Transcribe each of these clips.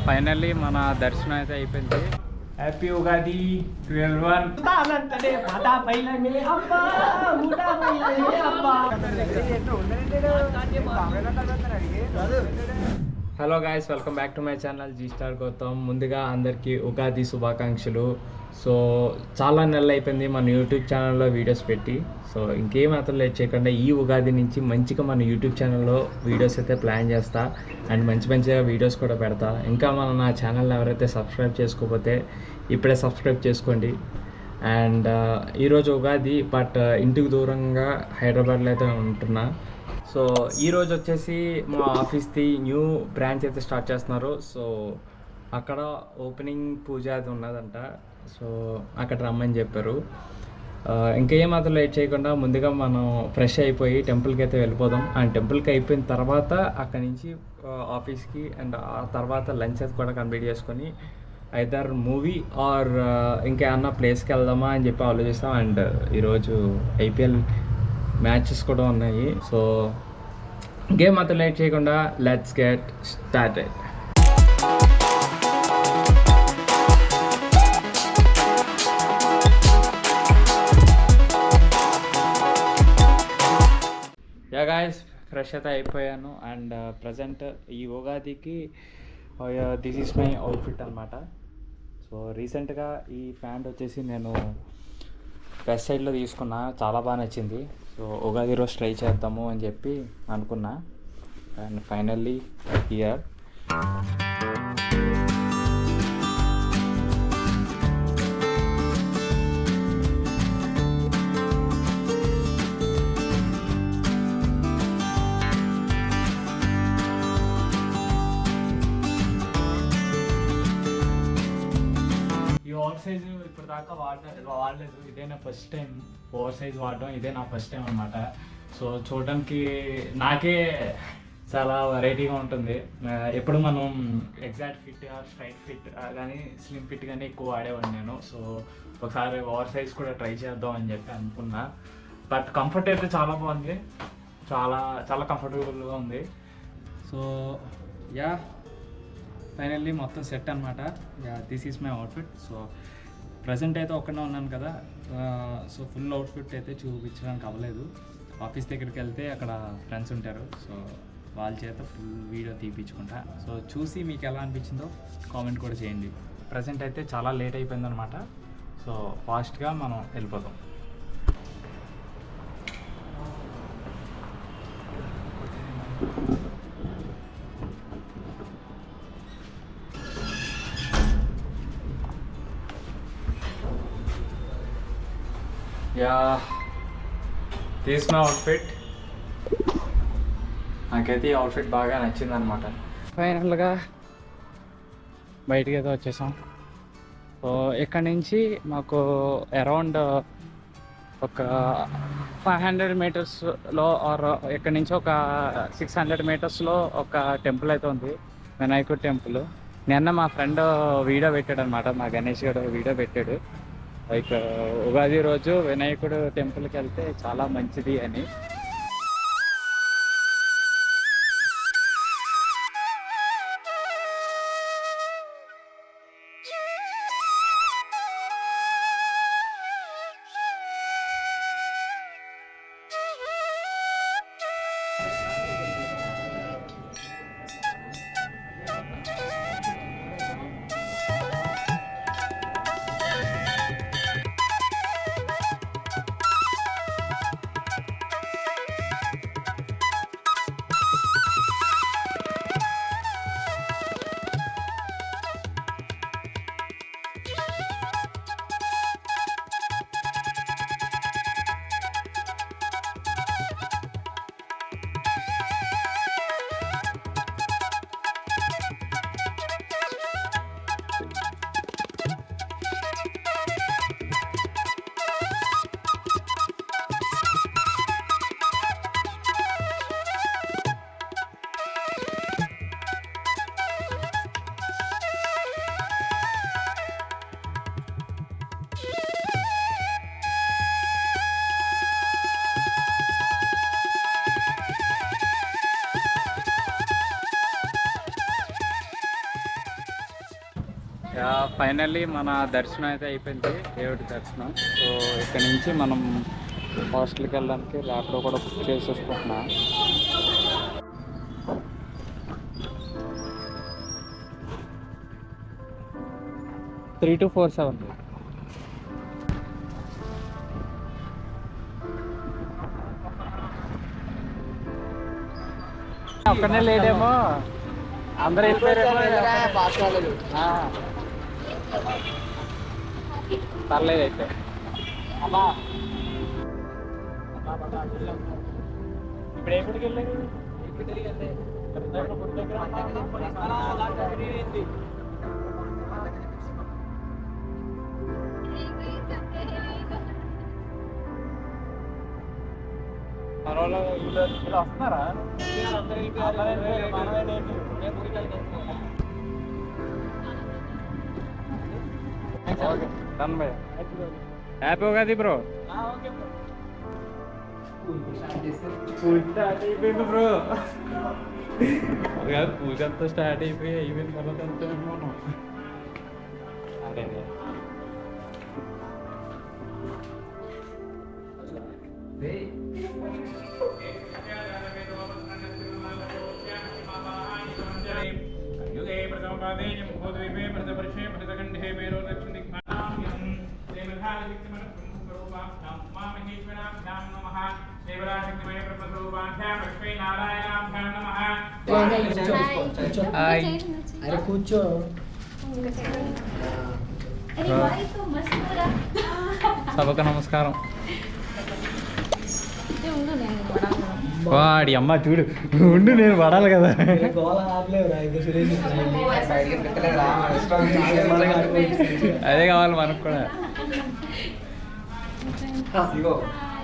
Finally మన దర్శనం అయితే అయిపోయింది. Happy Ugadi to everyone. Hello guys, welcome back to my channel G star Gautam. ముందుగా అందరికీ ఉగాది శుభాకాంక్షలు. సో చాలా నెలలు అయిపోయింది మన యూట్యూబ్ ఛానల్లో వీడియోస్ పెట్టి. సో ఇంకేమాత్రం లేట్ చేయకుండా ఈ ఉగాది నుంచి మంచిగా మన యూట్యూబ్ ఛానల్లో వీడియోస్ అయితే ప్లాన్ చేస్తా అండ్ మంచిగా వీడియోస్ కూడా పెడతా. ఇంకా నా ఛానల్ ఎవరైతే సబ్స్క్రైబ్ చేసుకోకపోతే ఇప్పుడే సబ్స్క్రైబ్ చేసుకోండి. అండ్ ఈరోజు ఉగాది, బట్ ఇంటికి దూరంగా హైదరాబాద్లో అయితే ఉంటున్నా. సో ఈరోజు వచ్చేసి మా ఆఫీస్ది న్యూ బ్రాంచ్ అయితే స్టార్ట్ చేస్తున్నారు. సో అక్కడ ఓపెనింగ్ పూజ అది ఉన్నదంట. సో అక్కడ రమ్మని చెప్పారు. ఇంకేమాత్రం లేట్ చేయకుండా ముందుగా మనం ఫ్రెష్ అయిపోయి టెంపుల్కి అయితే వెళ్ళిపోదాం. అండ్ టెంపుల్కి అయిపోయిన తర్వాత అక్కడి నుంచి ఆఫీస్కి అండ్ ఆ తర్వాత లంచ్ అది కూడా కంప్లీట్ చేసుకొని ఐదర్ మూవీ ఆర్ ఇంకేమన్నా ప్లేస్కి వెళ్దామా అని చెప్పి ఆలోచిస్తాం. అండ్ ఈరోజు ఐపీఎల్ మ్యాచెస్ కూడా ఉన్నాయి. సో గేమ్ మాత్రం లేట్ చేయకుండా let's get started. Yeah guys, fresh అయితే అయిపోయాను. అండ్ ప్రజెంట్ ఈ ఉగాదికి దిస్ ఈస్ మై అవుట్ఫిట్ అనమాట. సో రీసెంట్గా ఈ ప్యాంట్ వచ్చేసి నేను వెస్ట్ సైడ్లో తీసుకున్నా, చాలా బాగా నచ్చింది. సో ఉగాది రోజు ట్రై చేద్దాము అని చెప్పి అనుకున్నా. And finally here. Over size ఇప్పుడు దాకా వాడలేదు. ఇదే నా ఫస్ట్ టైం ఓవర్ సైజ్ వాడడం. ఇదే నా ఫస్ట్ టైం అనమాట. సో చూడడానికి నాకే చాలా వెరైటీగా ఉంటుంది. ఎప్పుడు మనం ఎగ్జాక్ట్ ఫిట్ స్ట్రైట్ ఫిట్ కానీ స్లిమ్ ఫిట్ కానీ ఎక్కువ వాడేవాడిని నేను. సో ఒకసారి ఓవర్ సైజ్ కూడా ట్రై చేద్దాం అని చెప్పి అనుకున్నా. బట్ కంఫర్ట్ అయితే చాలా బాగుంది, చాలా చాలా కంఫర్టబుల్గా ఉంది. సో యా, ఫైనల్లీ మొత్తం సెట్ అనమాట. This is my outfit. So present అయితే ఒక్కడే ఉన్నాను కదా. సో ఫుల్ అవుట్ఫిట్ అయితే చూపించడానికి అవ్వలేదు. ఆఫీస్ దగ్గరికి వెళ్తే అక్కడ ఫ్రెండ్స్ ఉంటారు. సో వాళ్ళ చేత ఫుల్ వీడియో తీపించుకుంటా. సో చూసి మీకు ఎలా అనిపించిందో కామెంట్ కూడా చేయండి. ప్రజెంట్ అయితే చాలా లేట్ అయిపోయిందనమాట. సో ఫాస్ట్గా మనం వెళ్ళిపోతాం. Yeah, this my outfit. నాకైతే ఈ అవుట్ఫిట్ బాగా నచ్చిందనమాట. ఫైనల్గా బయటికి అయితే వచ్చేసాం. సో ఇక్కడ నుంచి మాకు అరౌండ్ ఒక 500 మీటర్స్లో ఆర్ ఇక్కడ నుంచి ఒక 600 మీటర్స్లో ఒక టెంపుల్ అయితే ఉంది, వినాయకుడు టెంపుల్. నిన్న మా ఫ్రెండ్ వీడియో పెట్టాడు అనమాట, మా గణేష్ గారు వీడియో పెట్టాడు. లైక్ ఉగాది రోజు వినాయకుడు టెంపుల్కి వెళ్తే చాలా మంచిది అని. ఫైనల్లీ మన దర్శనం అయితే అయిపోయింది, దేవుడి దర్శనం. సో ఇక్కడ నుంచి మనం హాస్టల్కి వెళ్ళడానికి ర్యాపిడో కూడా బుక్ చేసేసుకుంటున్నా. 3247. ఒక్కనే లేడేమో, అందరూ వెళ్ళిపోయారేమో. పర్లేదు అయితే. అమ్మా ఇప్పుడు ఎక్కడికి వెళ్ళారు? వస్తున్నారా? Happy Ugadi bro. పూజ స్టార్ట్ అయిపోయింది బ్రో. పూజ అంతా స్టార్ట్ అయిపోయింది తర్వాత అంతా మనం అదే अरे కూర్చో. సభకు నమస్కారం. వాడి అమ్మ చూడు, ఉండు నేను పడాలి కదా. అదే కావాలి మనకు కూడా.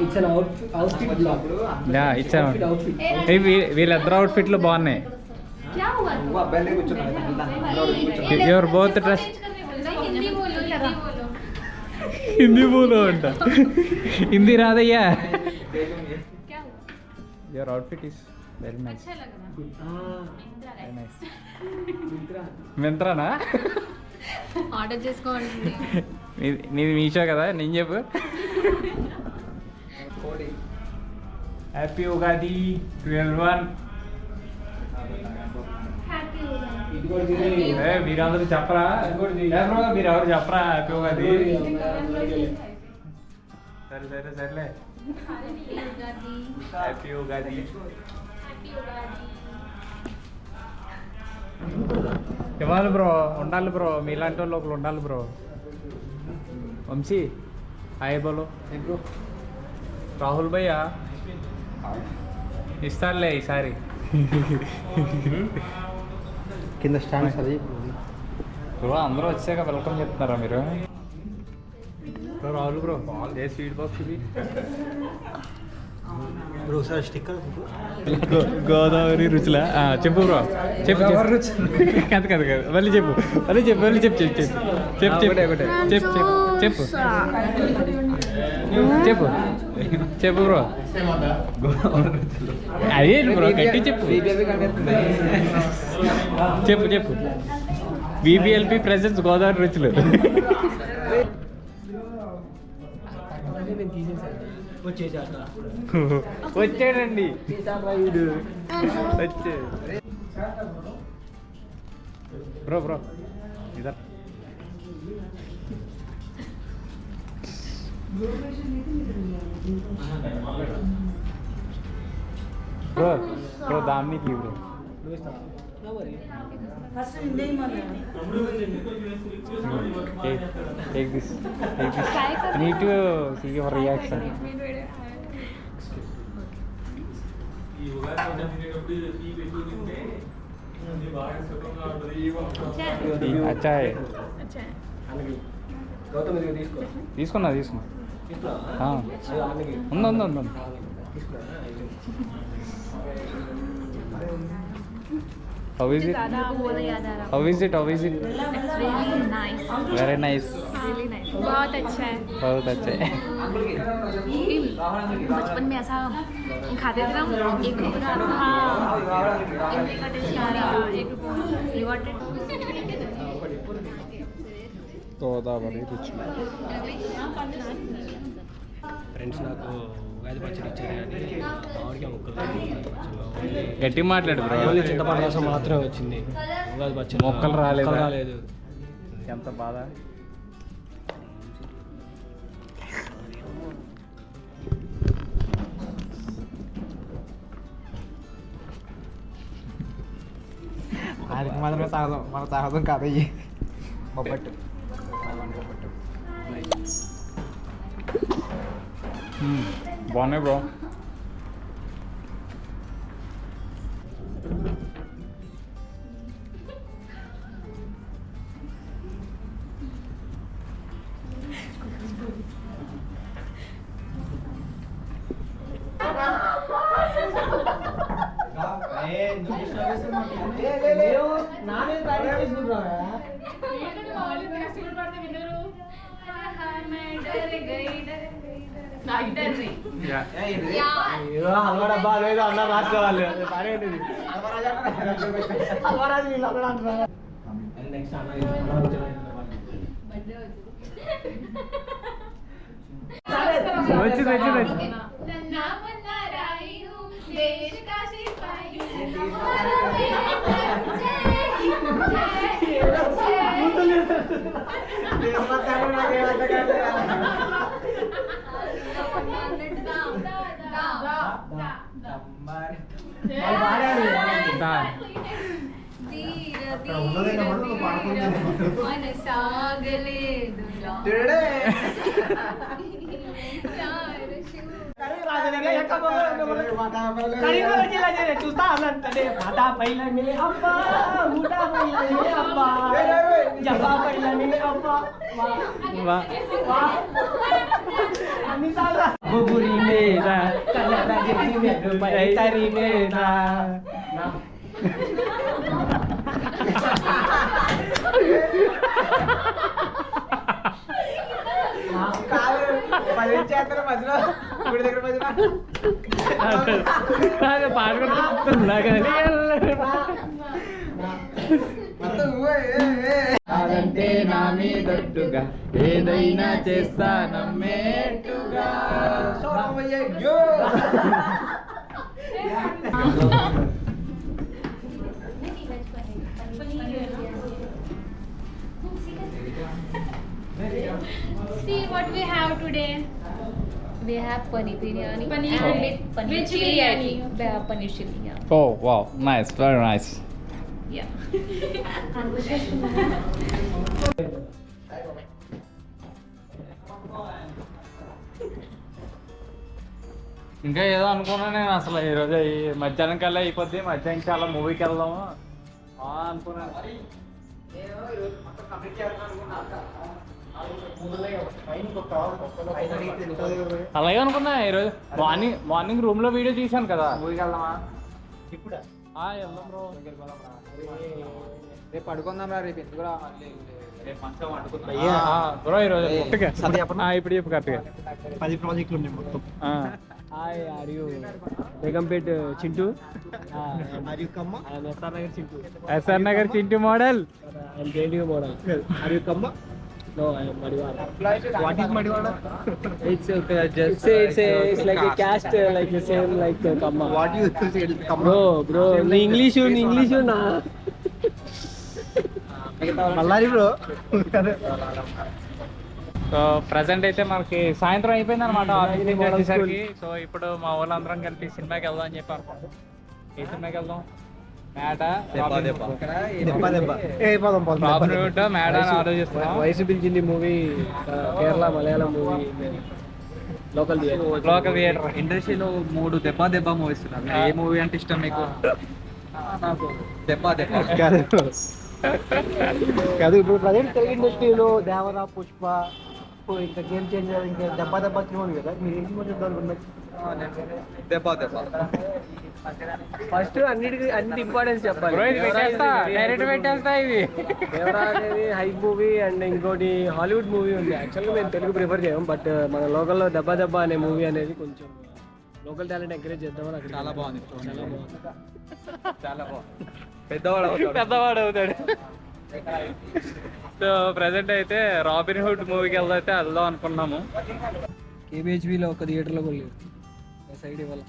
ఇచ్చాను. వీళ్ళిద్దరు అవుట్ఫిట్లు బాగున్నాయి. యువర్ బోత్ డ్రెస్ హిందీ బోలో అంట. హిందీ రాదయ్యా. Your outfit is very nice. Very nice. మింత్రానా? ఆర్డర్ చేసుకోండి. నీది మీషో కదా, నేను చెప్పు. Happy Ugadi to everyone. మీరందరూ చెప్పరా? మీరు ఎవరు చెప్పరా? హ్యాపీ ఉగాది. సరేలే. హ్యాపీ ఉగాది. ఇవ్వాలి బ్రో, ఉండాలి బ్రో, మీలాంటి వాళ్ళు ఒకరు ఉండాలి బ్రో. వంశీ హాయ్ బోలో. రాహుల్ భయ్యా ఇస్తానులే ఈసారి. కింద స్టాండ్స్ అది బ్రో అందరూ వచ్చాక వెల్కమ్ చెప్తున్నారా మీరు? రాహుల్ బ్రో ఏ స్వీట్ బాక్స్ ఇది బ్రో? సార్ స్టిక్కర్ గోదావరి రుచులా? చెప్పు బ్రో, చెప్పు. కాదు మళ్ళీ చెప్పు. చెప్పు బ్రో. అదే బ్రో గట్టి చెప్పు. బీబీఎల్పి ప్రెజెన్స్ గోదావరి రుచులు. వచ్చాడండి. వచ్చే బ్రో ఇదర్ బ్రో దాన్ని की bro take this need to see your reaction. अच्छा है. తీసుకున్నా ఉంది. How is it? How is it? It's really nice. Very nice. Really nice. बहुत अच्छा है. बचपन में ऐसा खाते थे ना, एक रुपये का टेस्ट आ रहा, 1 रुपये. You got it? గోదావరి రుచి. ఫ్రెండ్స్ నాకు ఉగాది పచ్చడి ఇచ్చారు కానీ మామిడికాయ ముక్కలు గట్టిగా మాట్లాడు బ్రో. ఓన్లీ చింతపండు రసం మాత్రమే వచ్చింది. ఉగాది పచ్చడి మొక్కలు రాలేదు. ఎంత బాధ. అది మాత్రమే సాగదం, మన సాగదం కాదు అయ్యి బొబ్బట్టు. బాగున్నాయి బ్రో. హల్వా డబ్బా లేదు అన్న రాసుకోవాలి. హల్వరాజు వీళ్ళు అక్కడ అంటున్నారు. నెక్స్ట్ వచ్చి చూస్తా అనంటే మాతా పైలనే అబ్బా ఊటా పైలనే అబ్బా జబ్బా పైలనే అబ్బా అన్ని సార్లు బుబురి మేరా కలరా జెసి మేరు పై తరి మేరా కాదు 10 చేతల మధ్యలో గుడి దగ్గర మధ్యలో పాడుకుంటున్నా కాదంటే నా మీదట్టుగా ఏదైనా చేస్తా నమ్మేట్టుగా. See what we have today. We have paneer biryani Paneer and with paneer veg chili. biryani. Paneer chili, yeah. Oh wow, nice, very nice. Yeah. ఇంకా ఏదో అనుకున్నా నేను అసలు ఈరోజు ఈ మధ్యాహ్నం కల్లా అయిపోద్ది, మధ్యాహ్నం చాలా మూవీకి వెళ్దాము అనుకున్నాను. అలాగే అనుకున్నా ఈరోజు మార్నింగ్ రూమ్ లో వీడియో తీసాను కదా. మూవీకి వెళ్దామా ఇప్పుడు? వెళ్దాం బ్రో. రేపు పడుకుందాం రా. రేపు ఎందుకు రా బ్రో ఈరోజు ఇప్పుడు చెప్పు కరెక్ట్గా. 10 ప్రాజెక్టులు ఉన్నాయి మొత్తం. Hi are you Begumpet Chintu? Are you Kamma? I'm SR Nagar Chintu. SR Nagar Chintu model. I'm JDU model. Are you Kamma? No, I am Madiwala. What is Madiwala? It's like a caste, like the same like Kamma. What do you say? Kamma. Bro, English na. Mallari bro. So present అయితే మనకి సాయంత్రం అయిపోయింది అనమాట office నుంచి వచ్చేసరికి. So ఇప్పుడు మా వాళ్ళందరం కలిపి సినిమాకి వెళ్దాం అని చెప్పి అనుకుంటాం. ఏ సినిమాకి వెళ్దాం? వయసు పిలిచింది movie, Kerala Malayalam movie, local theatre. ఇండస్ట్రీలో 3 దెబ్బ మూవీస్ ఉన్నారు. ఏ మూవీ అంటే ఇష్టం మీకు? నాకు దెబ్బ కాదు. ఇప్పుడు ప్రజెంట్ తెలుగు ఇండస్ట్రీలో దేవరా, పుష్ప, ఇంకా గేమ్ చేంజర్, ఇంకా దెబ్బ సినిమా కదా. మీరు ఏం సినిమా చూద్దాం? దెబ్బ ఫస్ట్ అన్నిటి ఇంపార్టెన్స్ చెప్పాలి. డైరెక్ట్ పెట్టేస్తా ఇది. దేవరా అనేది హైప్ మూవీ అండ్ ఇంకోటి హాలీవుడ్ మూవీ ఉంది. యాక్చువల్గా మేము తెలుగు ప్రిఫర్ చేయం, బట్ మన లోకల్లో దెబ్బ అనే మూవీ అనేది కొంచెం లోకల్ టాలెంట్ ఎంకరేజ్ చేద్దామని అక్కడ. చాలా బాగుంది. చాలా బాగుంది. పెద్దవాడు అవుతాడు. సో ప్రజెంట్ అయితే రాబిన్ హుడ్ మూవీకి వెళ్దాం అనుకున్నాము. కేబిహెచ్బిలో ఒక థియేటర్లో కూడా లేదు సైడ్ ఇవ్వాలి.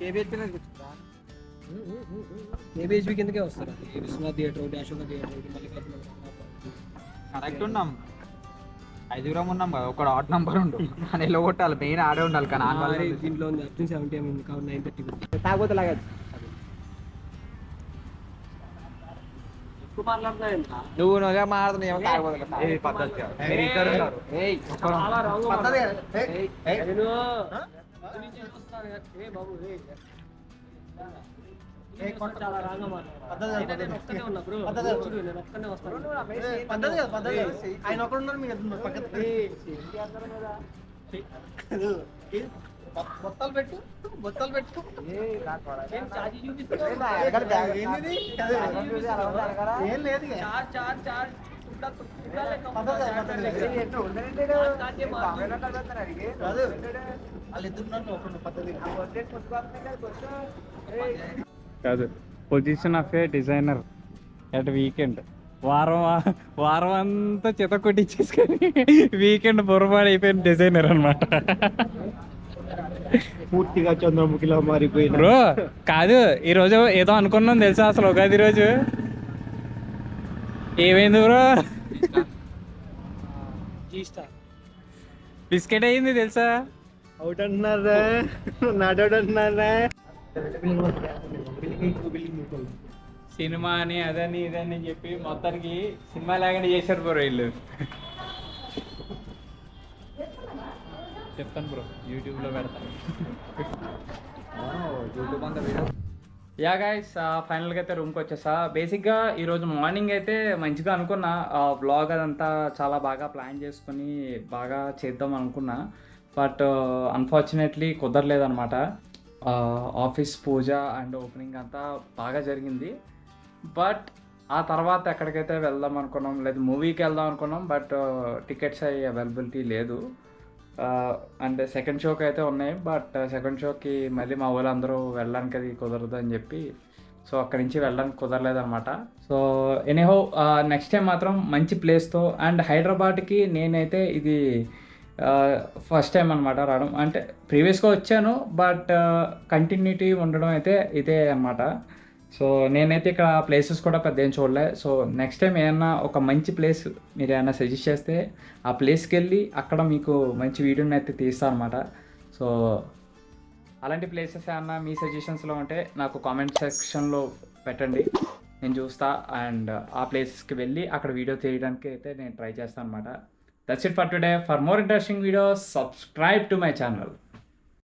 కేబిహెచ్బి కిందకే వస్తారు. ఈ విశ్వనాథ్ థియేటర్ ఒకటి, అశోక థియేటర్ ఒకటి, మల్లికార్జున కరెక్ట్ ఉన్నాం, 5 ఉన్నాం కదా, ఒక ఆట్ నంబర్ ఉండు అని ఎలా కొట్టాలి, మెయిన్ ఆడే ఉండాలి. కానీ దీంట్లో ఉంది అప్ టు 70 ఉంది కాబట్టి 9:30 తాగోతే లాగచ్చు. ఎక్కువ మాట్లాడుతున్నా నువ్వు మాట్లాడుతున్నావు చాలా రాంగా మాట్లాడుతున్నా. ఆయన ఒకడున్నారు మీకు బొత్తాలు పెట్టు చార్జీ చూపిస్తా ఏం లేదు కాదు. Position of A designer at weekend. వారం అంతా చిత కొట్టించేసుకొని వీకెండ్ పొరపాటు అయిపోయిన డిజైనర్ అనమాట. పూర్తిగా చంద్రముఖిలో మారిపోయింది బ్రో. కాదు, ఈరోజు ఏదో అనుకున్నాం తెలుసా అసలు ఉగాది రోజు. ఏమైంది బ్రో? బిస్కెట్ అయ్యింది తెలుసా. అవుట్ అంటున్నారా, నాట్ అవుట్ అంటున్నారా. సినిమా అని అదని ఇదని చెప్పి మొత్తానికి సినిమా లాగానే చేశారు బ్రో వీళ్ళు. చెప్తాను బ్రో, యూట్యూబ్లో పెడతాను. యా గైస్, ఫైనల్గా అయితే రూమ్కి వచ్చేసా. బేసిక్గా ఈరోజు మార్నింగ్ అయితే మంచిగా అనుకున్నా, బ్లాగ్ అదంతా చాలా బాగా ప్లాన్ చేసుకొని బాగా చేద్దాం అనుకున్నా. బట్ అన్ఫార్చునేట్లీ కుదరలేదనమాట. ఆఫీస్ పూజ అండ్ ఓపెనింగ్ అంతా బాగా జరిగింది. బట్ ఆ తర్వాత ఎక్కడికైతే వెళ్దాం అనుకున్నాం, లేదా మూవీకి వెళ్దాం అనుకున్నాం, బట్ టికెట్స్ అయ్యి అవైలబిలిటీ లేదు. అండ్ సెకండ్ షోకి అయితే ఉన్నాయి, బట్ సెకండ్ షోకి మళ్ళీ మా వాళ్ళందరూ వెళ్ళడానికి అది కుదరదు అని చెప్పి సో అక్కడి నుంచి వెళ్ళడానికి కుదరలేదనమాట. సో ఎనీహౌ నెక్స్ట్ టైం మాత్రం మంచి ప్లేస్తో, అండ్ హైదరాబాద్కి నేనైతే ఇది ఫస్ట్ టైం అనమాట రావడం. అంటే ప్రీవియస్గా వచ్చాను, బట్ కంటిన్యూటీ ఉండడం అయితే ఇదే అనమాట. సో నేనైతే ఇక్కడ ప్లేసెస్ కూడా పెద్ద ఏం చూడలే. సో నెక్స్ట్ టైం ఏమన్నా ఒక మంచి ప్లేస్ మీరు ఏమైనా సజెస్ట్ చేస్తే ఆ ప్లేస్కి వెళ్ళి అక్కడ మీకు మంచి వీడియోని అయితే తీస్తాను అనమాట. సో అలాంటి ప్లేసెస్ ఏమన్నా మీ సజెషన్స్లో ఉంటే నాకు కామెంట్ సెక్షన్లో పెట్టండి, నేను చూస్తా. అండ్ ఆ ప్లేసెస్కి వెళ్ళి అక్కడ వీడియో తీయడానికి అయితే నేను ట్రై చేస్తాను అనమాట. That's it for today. For more interesting videos, subscribe to my channel.